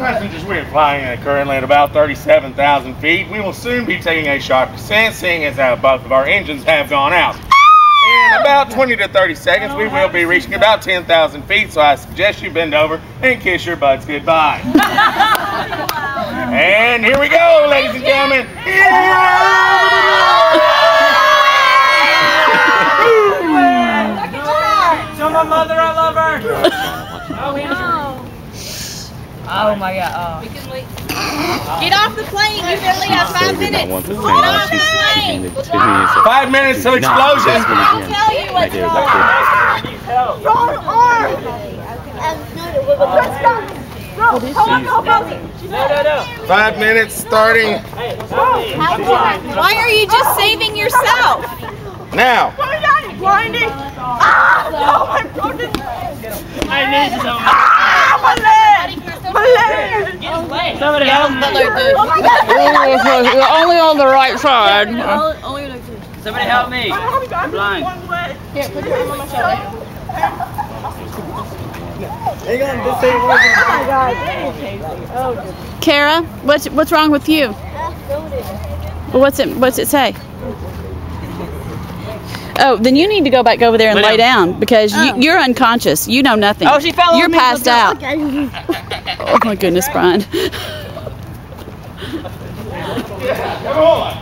Passengers, we are flying currently at about 37,000 feet. We will soon be taking a sharp descent, seeing as how both of our engines have gone out. In about 20 to 30 seconds, we will be reaching about 10,000 feet, so I suggest you bend over and kiss your buds goodbye. And here we go, ladies and gentlemen. Tell my mother I love her. Oh my God. Oh. Get off the plane. You only have 5 minutes. Get off the plane. 5 minutes to explosion. I'll tell you what's wrong. Wrong arm. No. 5 minutes starting Why are you just saving yourself? now. Blinding. Oh my goodness. I need some. My leg. My leg. Somebody help me. Oh my God. You're only on the right side. Somebody help me. I'm blind. Here, put your arm on my shoulder. Hang on, this ain't working. Oh my God. Kara, what's wrong with you? What's it say? Oh, then you need to go back over there and lay down because you're unconscious. You know nothing. Oh, she fell on You're me. passed out. Oh my goodness, Brian. Come on.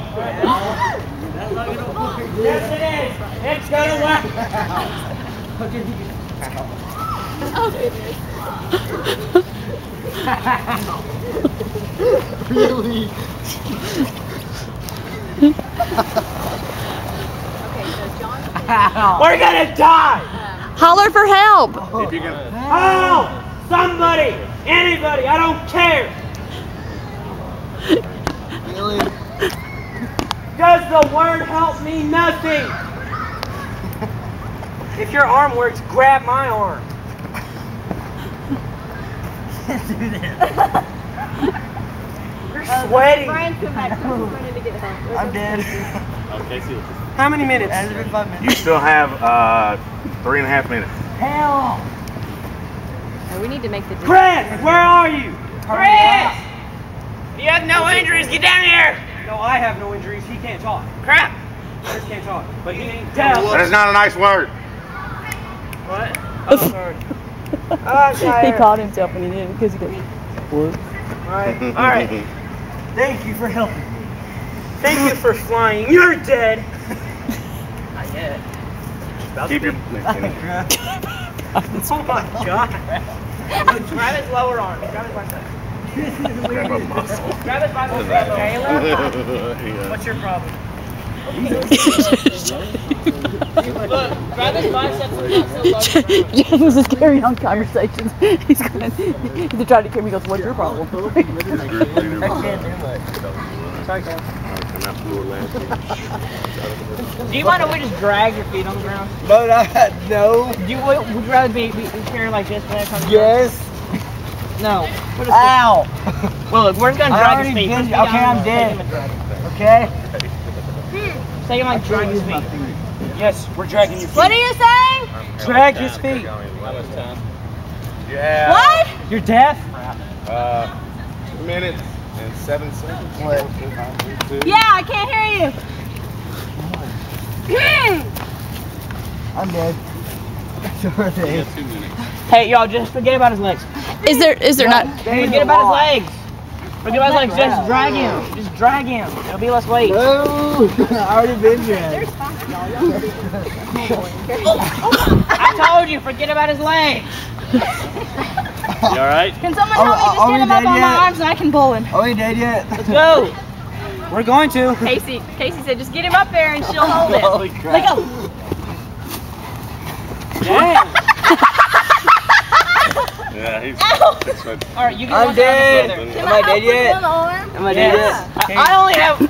Yes, it is. It's gonna work. Oh goodness. Really? We're gonna die. Holler for help. If you can. Oh, somebody, anybody, I don't care. Really? Does the word help me? Nothing. If your arm works, grab my arm. Can't do that. You're sweating. Brian's come back. He's running to get help. I'm dead. Okay, see. How many minutes? 5 minutes. You still have 3.5 minutes. Hell. We need to make the Chris, where are you? Chris! You have no injuries. Get down here. No, I have no injuries. He can't talk. Crap. Chris can't talk. But he ain't deaf. That is not a nice word. What? Oh, sorry. I'm tired. He caught himself and he didn't because he goes, what? All right. Thank you for helping me. Thank you for flying. You're dead. Not yet. Keep your. Oh my God. Grab his lower arm. Grab his bicep. This is weird. Grab a muscle. Grab his bicep. Taylor, what's your problem? Look, grab his biceps and not so low. James is carrying on conversations. He's trying to carry me. He goes, what's your problem? I can't do much. Sorry, Cal. Do you mind if we just drag your feet on the ground? But no. Would you rather be carrying like this when I come? Yes. No. Ow. Well, look, we're just gonna drag his feet. Okay, I'm dead. Okay. Say you like drag his feet. Yes, we're dragging your feet. What are you saying? Drag his feet. Yeah. What? You're deaf? 2 minutes and 7 seconds. Yeah, I can't hear you. I'm dead. Sorry. Hey, y'all, just forget about his legs. Is there not? Forget about his legs. Forget about his legs. Just drag him. Just drag him. It'll be less weight. No. I already been dragged. I told you, forget about his legs. You alright? Can someone help me just are we stand him up dead on my yet? arms and I can pull him? Are we dead yet? Let's go. We're going to. Casey said just get him up there and she'll hold him. Holy crap. Let go. Damn. Yeah, he's. All right, you can I'm walk down dead. together. Am I dead yet? One arm? Am I dead yet? I only have.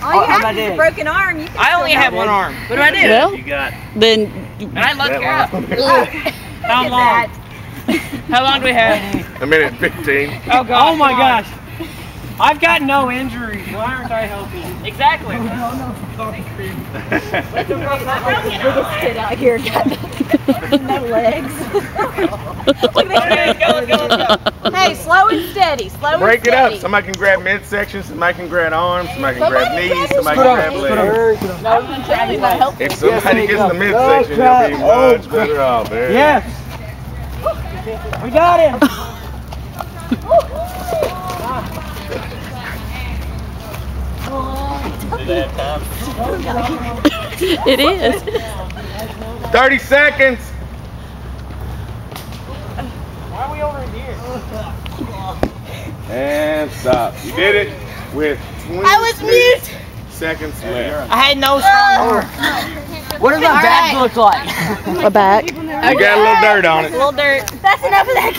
All you I'm have is a dead. broken arm. You can I only still have one arm. What do I do? Well, You got. then And I love that Kara. long. How Look at long? that. How long do we have? 1 minute 15. Oh God! Oh my gosh! I've got no injuries. Why aren't I helping? Exactly. Biggest kid out here got no legs. Let's go. Hey, Okay, slow and steady. Slow and Break it steady. up. Somebody can grab midsection, somebody can grab arms, somebody can grab knees, somebody can grab legs. If somebody gets the midsection, they'll be much better off. There. Yes. We got him. It is. 30 seconds. Why are we over here? And stop. You did it with 20 seconds left. I had no strong. What does our back look like? A back. You got a little dirt on it. A little dirt. That's enough of that.